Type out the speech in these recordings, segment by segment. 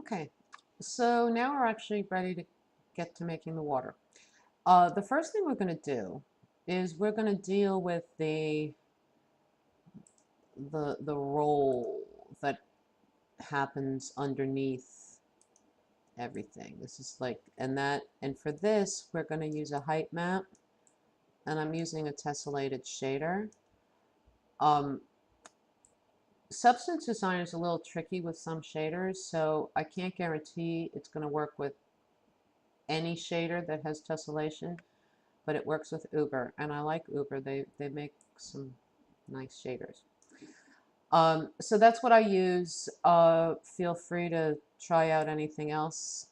Okay, so now we're actually ready to get to making the water. The first thing we're going to do is we're going to deal with the roll that happens underneath everything. This is like, and for this, we're going to use a height map, and I'm using a tessellated shader. Um, Substance design is a little tricky with some shaders, so I can't guarantee it's going to work with any shader that has tessellation, but it works with Uber, and I like Uber. They make some nice shaders. So that's what I use. Feel free to try out anything else.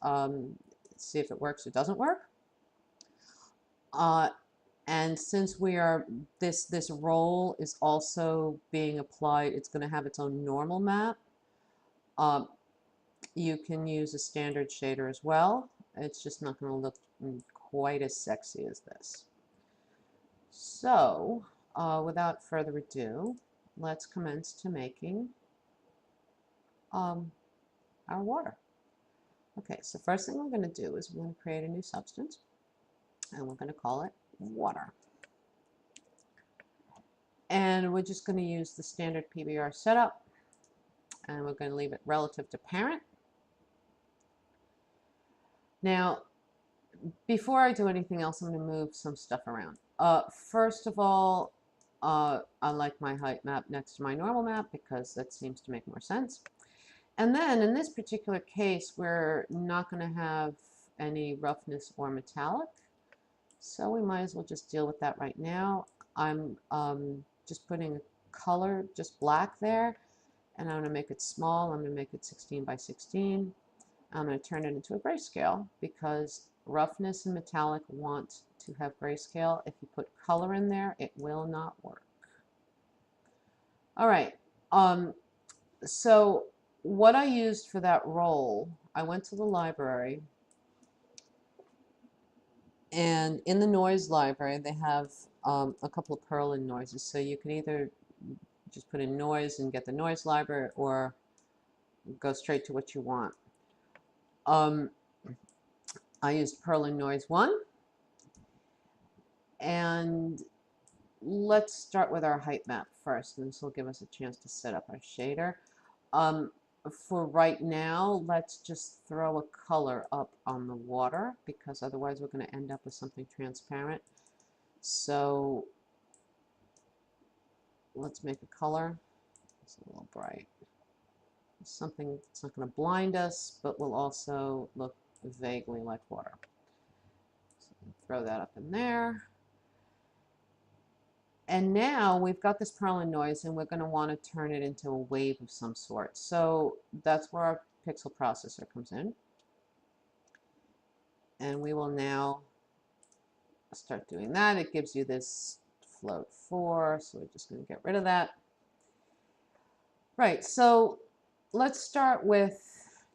See if it works or doesn't work. Uh, and since we are this roll is also being applied, it's going to have its own normal map. Um, you can use a standard shader as well. It's just not going to look quite as sexy as this. So, without further ado, let's commence to making our water. Okay, so first thing we're going to do is we're going to create a new substance, and we're going to call it water. And we're just going to use the standard PBR setup, and we're going to leave it relative to parent. Now, before I do anything else, I'm going to move some stuff around. First of all, I like my height map next to my normal map because that seems to make more sense. And then in this particular case, we're not going to have any roughness or metallic, so we might as well just deal with that right now. I'm just putting a color, just black there, and I'm going to make it small. I'm going to make it 16 by 16. I'm going to turn it into a grayscale because roughness and metallic want to have grayscale. If you put color in there, it will not work. All right, so what I used for that roll, I went to the library, and in the noise library they have a couple of Perlin noises, so you can either just put in noise and get the noise library or go straight to what you want. I used Perlin Noise 1, and let's start with our height map first, and this will give us a chance to set up our shader. For right now, let's just throw a color up on the water because otherwise we're going to end up with something transparent. So let's make a color. It's a little bright. Something that's not going to blind us, but will also look vaguely like water. So throw that up in there. And now we've got this Perlin noise, and we're going to want to turn it into a wave of some sort. So that's where our pixel processor comes in. And we will now start doing that. It gives you this float 4, so we're just going to get rid of that. Right, so let's start with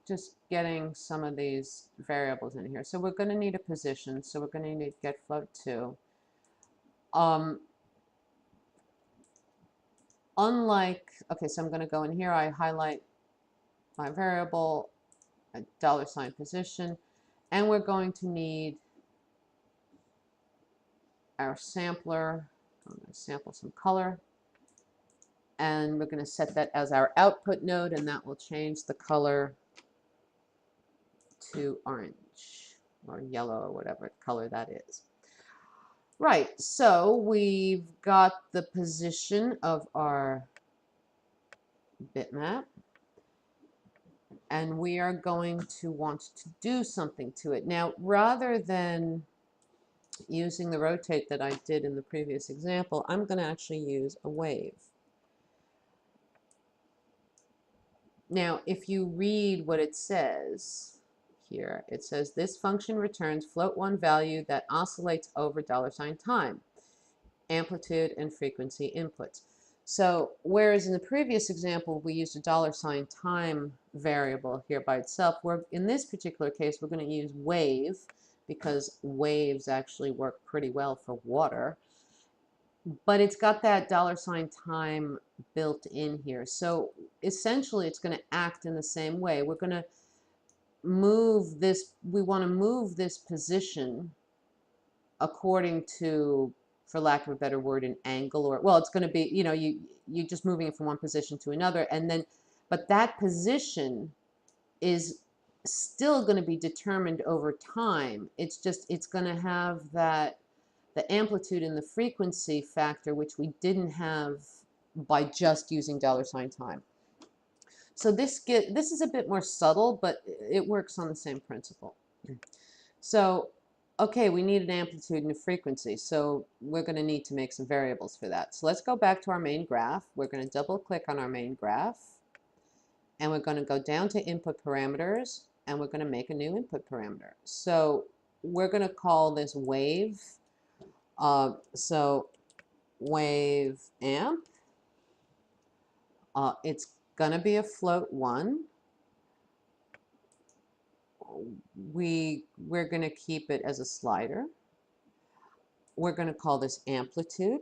just getting some of these variables in here. So we're going to need a position, so we're going to need get float 2. Okay, so I'm going to go in here, I highlight my variable, a $ position, and we're going to need our sampler. I'm going to sample some color, and we're going to set that as our output node, and that will change the color to orange or yellow or whatever color that is. Right, so we've got the position of our bitmap, and we are going to want to do something to it. Now, rather than using the rotate that I did in the previous example, I'm going to actually use a wave. Now, if you read what it says here, it says this function returns float 1 value that oscillates over $time, amplitude and frequency inputs. So whereas in the previous example we used a $time variable here by itself, in this particular case we're going to use wave because waves actually work pretty well for water, but it's got that $time built in here. So essentially it's going to act in the same way. We're going to move this, we want to move this position according to, for lack of a better word, an angle, or, well, it's going to be, you know, you're just moving it from one position to another, and then, but that position is still going to be determined over time. It's just, it's going to have that, the amplitude and the frequency factor, which we didn't have by just using $time. So this is a bit more subtle, but it works on the same principle. So, okay, we need an amplitude and a frequency, so we're going to need to make some variables for that. So let's go back to our main graph. We're going to double click on our main graph, and we're going to go down to input parameters, and we're going to make a new input parameter. So we're going to call this wave. So wave amp. It's going to be a float 1. We're going to keep it as a slider. We're going to call this amplitude,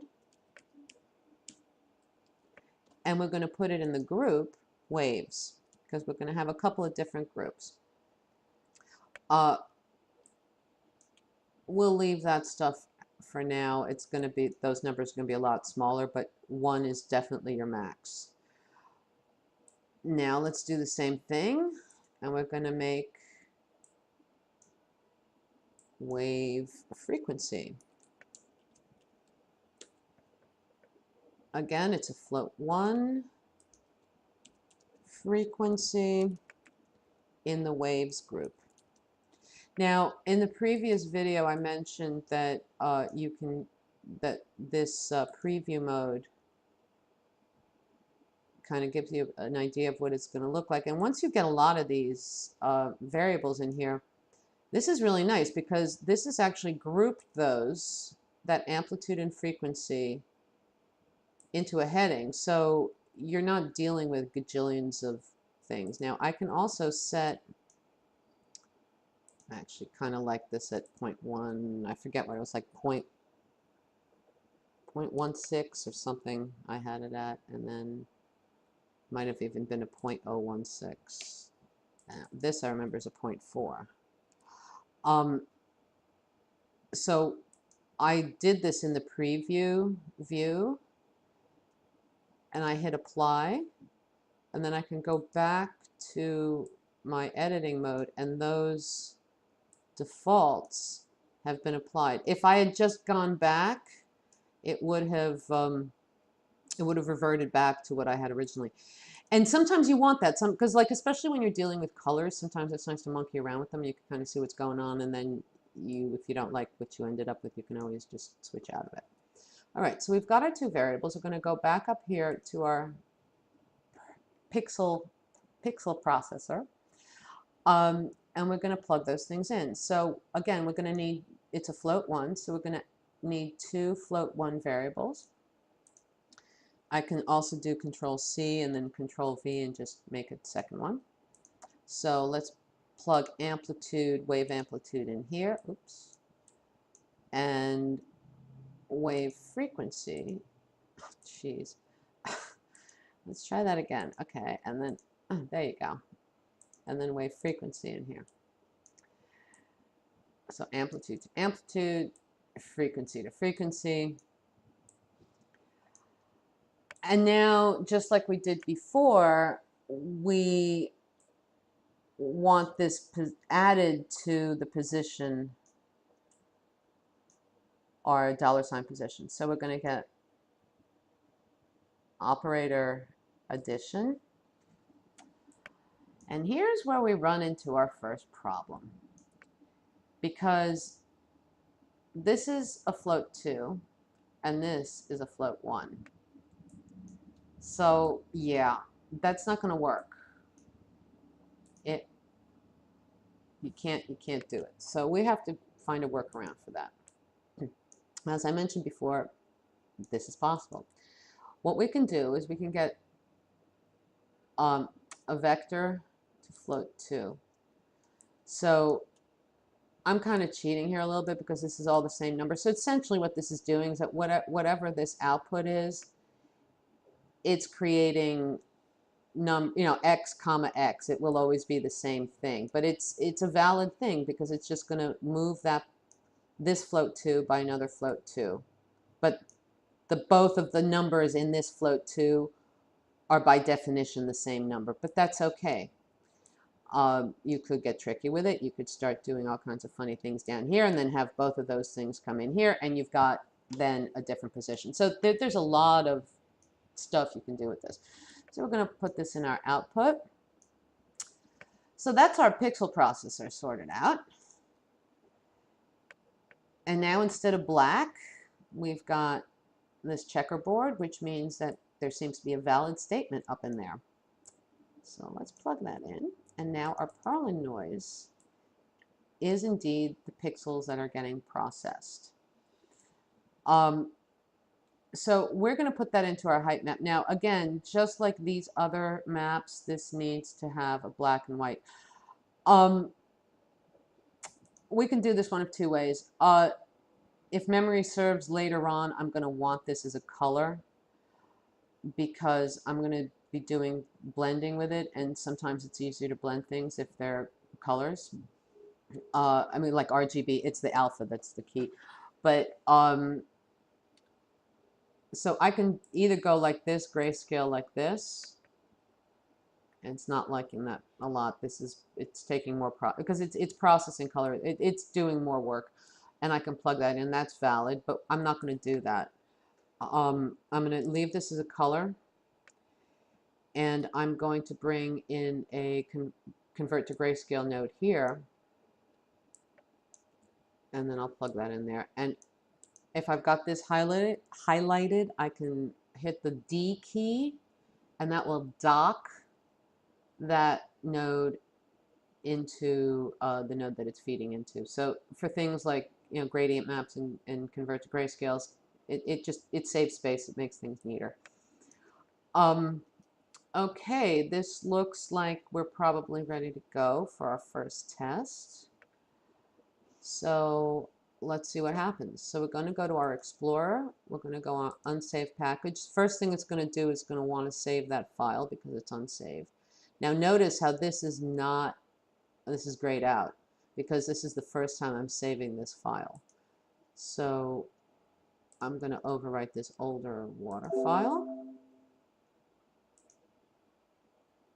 and we're going to put it in the group waves, because we're going to have a couple of different groups. We'll leave that stuff for now. It's going to be, those numbers are going to be a lot smaller, but 1 is definitely your max. Now let's do the same thing, and we're going to make wave frequency. Again, it's a float 1 frequency in the waves group. Now, in the previous video, I mentioned that this preview mode kind of gives you an idea of what it's going to look like. And once you get a lot of these variables in here, this is really nice, because this has actually grouped those, that amplitude and frequency, into a heading. So you're not dealing with gajillions of things. Now, I can also set, I actually kind of like this at 0.1, I forget what it was, like 0.16 or something I had it at, and then might have even been a 0.016. This I remember is a 0.4. So I did this in the preview view, and I hit apply, and then I can go back to my editing mode, and those defaults have been applied. If I had just gone back, it would have reverted back to what I had originally. And sometimes you want that, because like, especially when you're dealing with colors, sometimes it's nice to monkey around with them. You can kind of see what's going on, and then if you don't like what you ended up with, you can always just switch out of it. All right, so we've got our two variables. We're going to go back up here to our pixel processor, and we're going to plug those things in. So again, we're going to need, it's a float 1, so we're going to need 2 float 1 variables. I can also do Control-C and then Control-V and just make a second one. So let's plug amplitude, wave amplitude in here. Oops. And wave frequency. Jeez. Let's try that again. Okay, and then, there you go. And then wave frequency in here. So amplitude to amplitude, frequency to frequency. And now, just like we did before, we want this added to the position, our $ position. So we're going to get operator addition. And here's where we run into our first problem, because this is a float 2 and this is a float 1. So yeah, that's not going to work. You can't do it. So we have to find a workaround for that. As I mentioned before, this is possible. What we can do is we can get a vector to float 2. So I'm kind of cheating here a little bit because this is all the same number. So essentially what this is doing is that whatever this output is, it's creating x comma x. It will always be the same thing, but it's a valid thing because it's just going to move this float 2 by another float 2. But both of the numbers in this float 2 are by definition the same number, but that's okay. You could get tricky with it. You could start doing all kinds of funny things down here and then have both of those things come in here, and you've got then a different position. So there's a lot of stuff you can do with this. So we're going to put this in our output. So that's our pixel processor sorted out. And now instead of black, we've got this checkerboard, which means that there seems to be a valid statement up in there. So let's plug that in. And now our Perlin noise is indeed the pixels that are getting processed. So we're going to put that into our height map. Now, again, just like these other maps, this needs to have a black and white. We can do this one of two ways. If memory serves later on, I'm going to want this as a color because I'm going to be doing blending with it, and sometimes it's easier to blend things if they're colors. I mean, like RGB, it's the alpha that's the key. But so I can either go like this, grayscale like this, and it's not liking that a lot. It's taking more because it's processing color. It's doing more work, and I can plug that in. That's valid, but I'm not going to do that. I'm going to leave this as a color, and I'm going to bring in a convert to grayscale node here, and then I'll plug that in there. And if I've got this highlighted, I can hit the D key, and that will dock that node into the node that it's feeding into. So for things like gradient maps and convert to grayscales, it saves space. It makes things neater. Okay, this looks like we're probably ready to go for our first test. So let's see what happens. So we're going to go to our Explorer. We're going to go on Unsaved Package. First thing it's going to do is going to want to save that file because it's unsaved. Now notice how this is grayed out because this is the first time I'm saving this file. So I'm going to overwrite this older water file.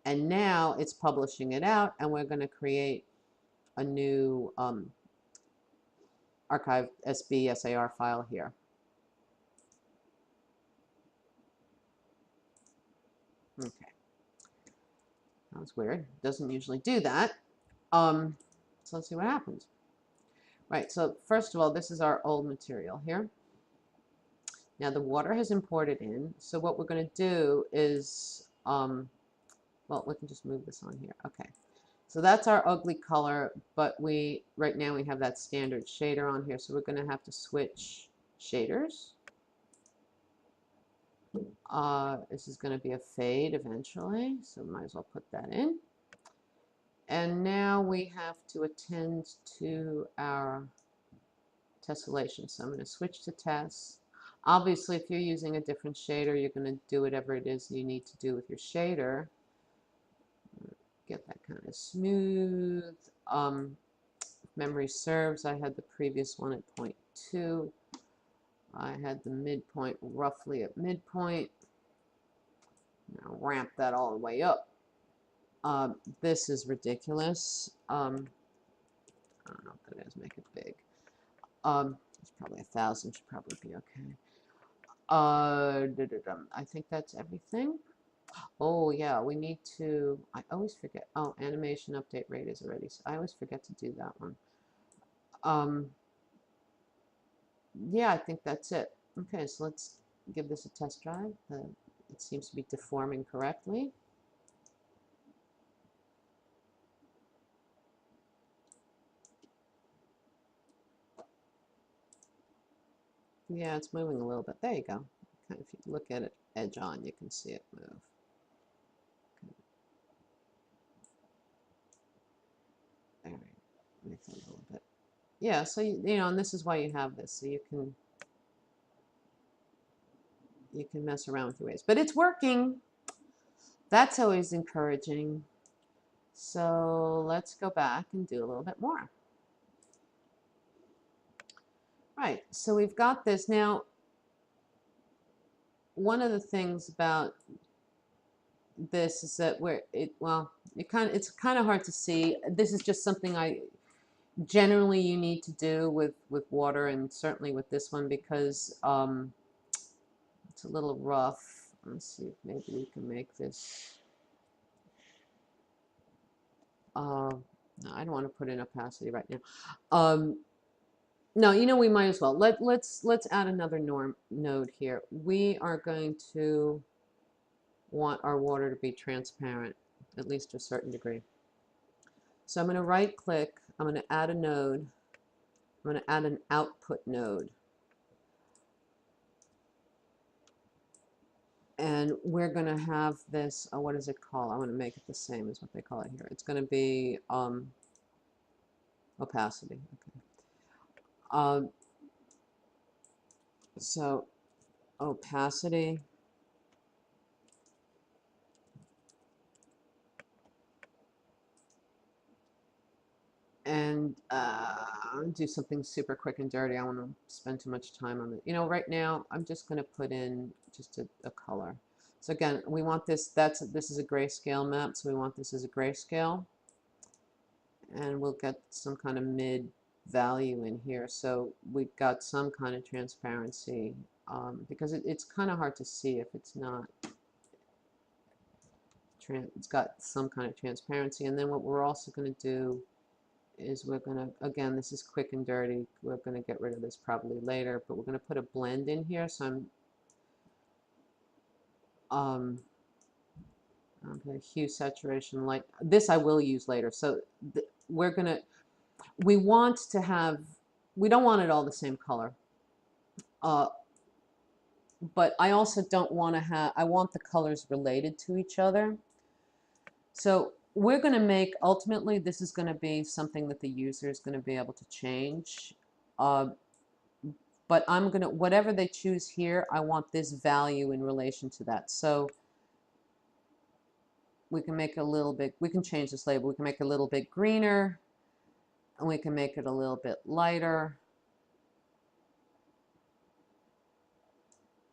And now it's publishing it out, and we're going to create a new archive SB SAR file here. Okay. That was weird. Doesn't usually do that. So let's see what happens. Right, so first of all, this is our old material here. Now the water has imported in, so what we're going to do is, well, we can just move this on here. Okay, so that's our ugly color, but right now we have that standard shader on here, so we're going to have to switch shaders. This is going to be a fade eventually, so might as well put that in. And now we have to attend to our tessellation. So I'm going to switch to tess. Obviously, if you're using a different shader, you're going to do whatever it is you need to do with your shader. Get that kind of smooth. Memory serves, I had the previous one at 0.2. I had the midpoint roughly at midpoint. Now ramp that all the way up. This is ridiculous. I don't know if that is, make it big. It's probably 1,000, should probably be okay. I think that's everything. Oh yeah, we need to, I always forget, oh, animation update rate is already, I always forget to do that one. Yeah, I think that's it. Okay, so let's give this a test drive. It seems to be deforming correctly. Yeah, it's moving a little bit. There you go. If you look at it edge on, you can see it move. Okay. All right, make it a little bit. Yeah, so you know, and this is why you have this, so you can mess around with your ways. But it's working. That's always encouraging. So let's go back and do a little bit more. Right, so we've got this. Now, one of the things about this is that it's kind of hard to see. This is just something I generally you need to do with water, and certainly with this one, because it's a little rough. Let's see if maybe we can make this. No, I don't want to put in opacity right now. No, we might as well. Let's add another node here. We are going to want our water to be transparent, at least to a certain degree. So I'm going to right click, I'm going to add a node, I'm going to add an output node. And we're going to have this, what is it called? I want to make it the same as what they call it here. It's going to be opacity. Okay. So opacity. And do something super quick and dirty. I don't want to spend too much time on it. Right now I'm just going to put in just a color. So again, we want this. This is a grayscale map, so we want this as a grayscale, and we'll get some kind of mid value in here. So we've got some kind of transparency, because it's kind of hard to see if it's not. It's got some kind of transparency, and then what we're also going to do is we're going to, again, this is quick and dirty, we're going to get rid of this probably later, but we're going to put a blend in here. So I'm okay, hue, saturation, light. This I will use later. So we want to have, we don't want it all the same color, but I also don't want to have, I want the colors related to each other. So we're going to make, ultimately, this is going to be something that the user is going to be able to change. But I'm going to, whatever they choose here, I want this value in relation to that. So we can make a little bit, we can change this label. We can make it a little bit greener, and we can make it a little bit lighter.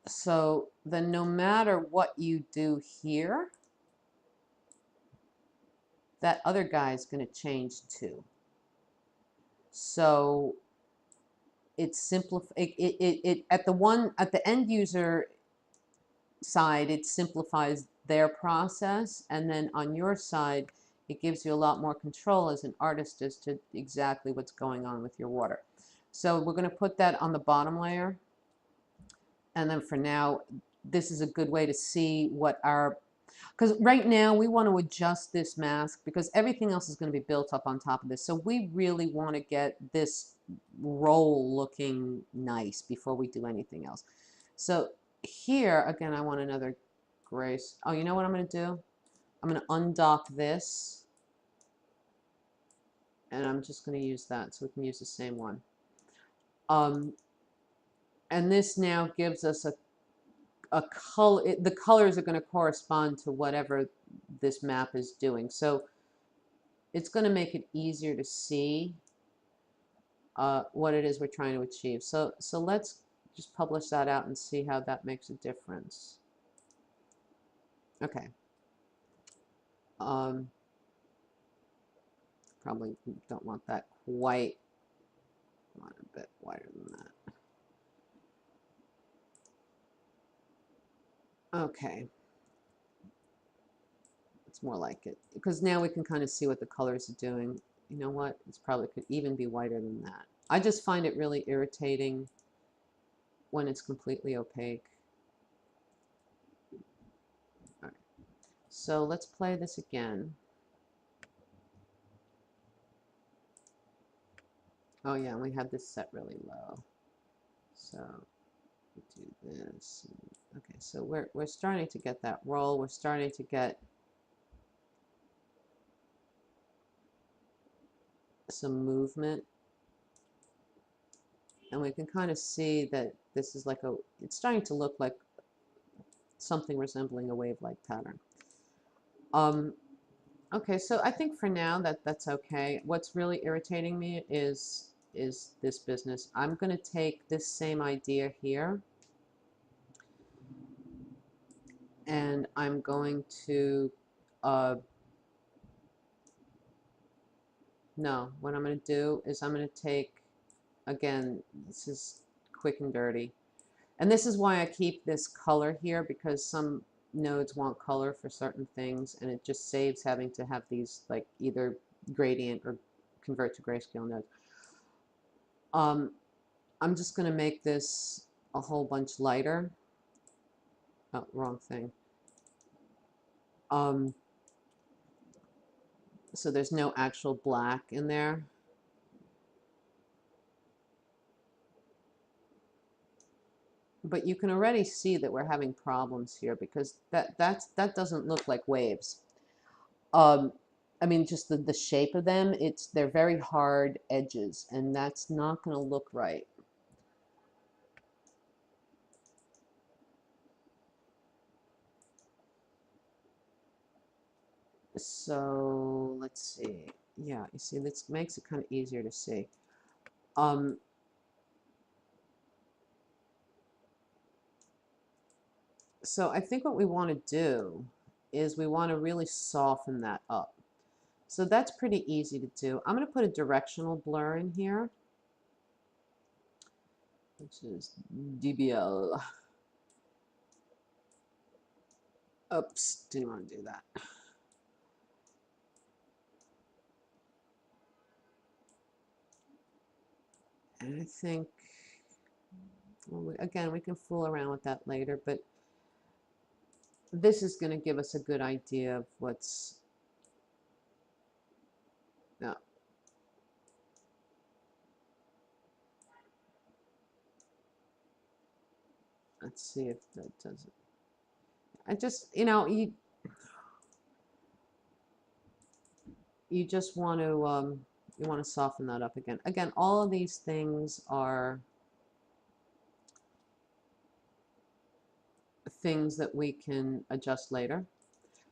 So then no matter what you do here, that other guy is going to change too. So it's at the end user side, it simplifies their process, and then on your side, it gives you a lot more control as an artist as to exactly what's going on with your water. So we're going to put that on the bottom layer, and then for now, this is a good way to see what our, because right now we want to adjust this mask because everything else is going to be built up on top of this. So we really want to get this roll looking nice before we do anything else. So here, again, I want another grace. Oh, you know what I'm going to do? I'm going to undock this, and I'm just going to use that so we can use the same one. And this now gives us a color. The colors are going to correspond to whatever this map is doing. So it's going to make it easier to see what it is we're trying to achieve. So let's just publish that out and see how that makes a difference. Okay. Probably don't want that quite. I want a bit wider than that. Okay. It's more like it. Because now we can kind of see what the colors are doing. You know what? It's probably could even be whiter than that. I just find it really irritating when it's completely opaque. All right. So let's play this again. Oh yeah, we had this set really low. So we do this. Okay, so we're starting to get that roll. We're starting to get some movement, and we can kind of see that this is like it's starting to look like something resembling a wave-like pattern. Um, okay, so I think for now that's okay. What's really irritating me is this business. I'm going to take this same idea here, and I'm going to, no, what I'm going to do is I'm going to take, again, this is quick and dirty. And this is why I keep this color here, because some nodes want color for certain things, and it just saves having to have these like either gradient or convert to grayscale nodes. I'm just going to make this a whole bunch lighter. Oh, wrong thing. So there's no actual black in there. But you can already see that we're having problems here, because that doesn't look like waves. Um, I mean, just the shape of them, they're very hard edges, and that's not going to look right. So let's see. Yeah, you see, this makes it kind of easier to see. So I think what we want to do is we want to really soften that up. So that's pretty easy to do. I'm going to put a directional blur in here, which is DBL. Oops, didn't want to do that. And I think, well, again, we can fool around with that later, but this is going to give us a good idea of what's, no. Let's see if that does it. I just, you just want to, you want to soften that up again. Again, all of these things are things that we can adjust later.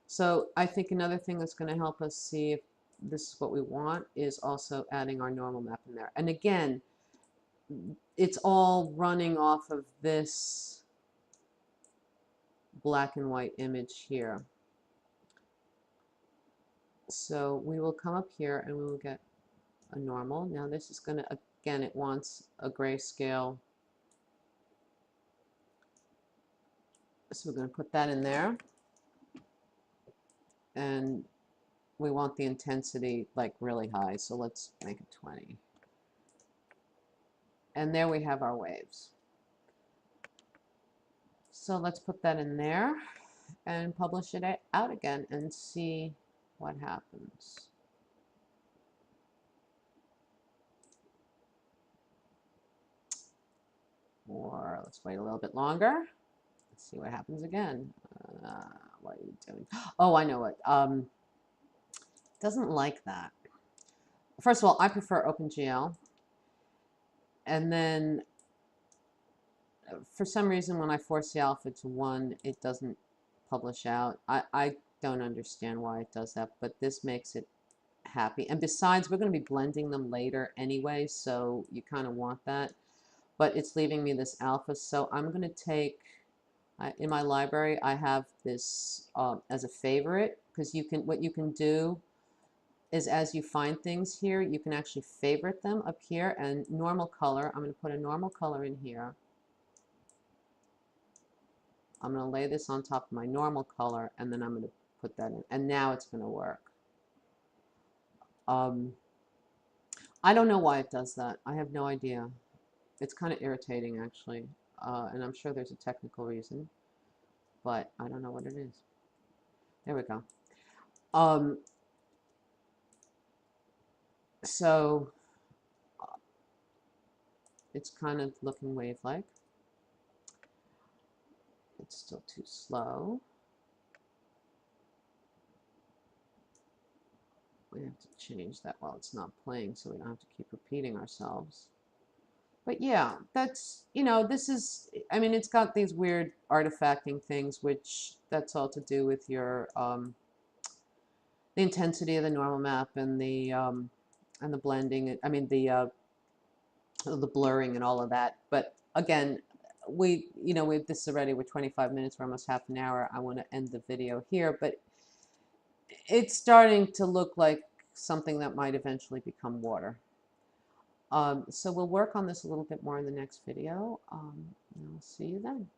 So I think another thing that's going to help us see if this is what we want is also adding our normal map in there. And again, it's all running off of this black and white image here. So we will come up here and we will get a normal. Now this is going to, again, it wants a grayscale. So we're going to put that in there. And we want the intensity like really high, so let's make it 20. And there we have our waves. So let's put that in there and publish it out again and see what happens. Or let's wait a little bit longer. Let's see what happens again. What are you doing? Oh, I know what. Doesn't like that. First of all, I prefer OpenGL. And then for some reason, when I force the alpha to 1, it doesn't publish out. I don't understand why it does that, but this makes it happy. And besides, we're going to be blending them later anyway, so you kind of want that. But it's leaving me this alpha, so I'm going to take, in my library, I have this as a favorite, because what you can do is as you find things here, you can actually favorite them up here, and normal color, I'm going to put a normal color in here. I'm going to lay this on top of my normal color, and then I'm going to put that in. And now it's going to work. I don't know why it does that. I have no idea. It's kind of irritating, actually. And I'm sure there's a technical reason, but I don't know what it is. There we go. So it's kind of looking wave-like. It's still too slow. We have to change that while it's not playing so we don't have to keep repeating ourselves. But yeah, that's, this is, I mean, it's got these weird artifacting things, which that's all to do with your the intensity of the normal map and the blending. I mean the blurring and all of that. But again, this is already, we're 25 minutes, we're almost half an hour. I want to end the video here, but it's starting to look like something that might eventually become water. So we'll work on this a little bit more in the next video. And I'll see you then.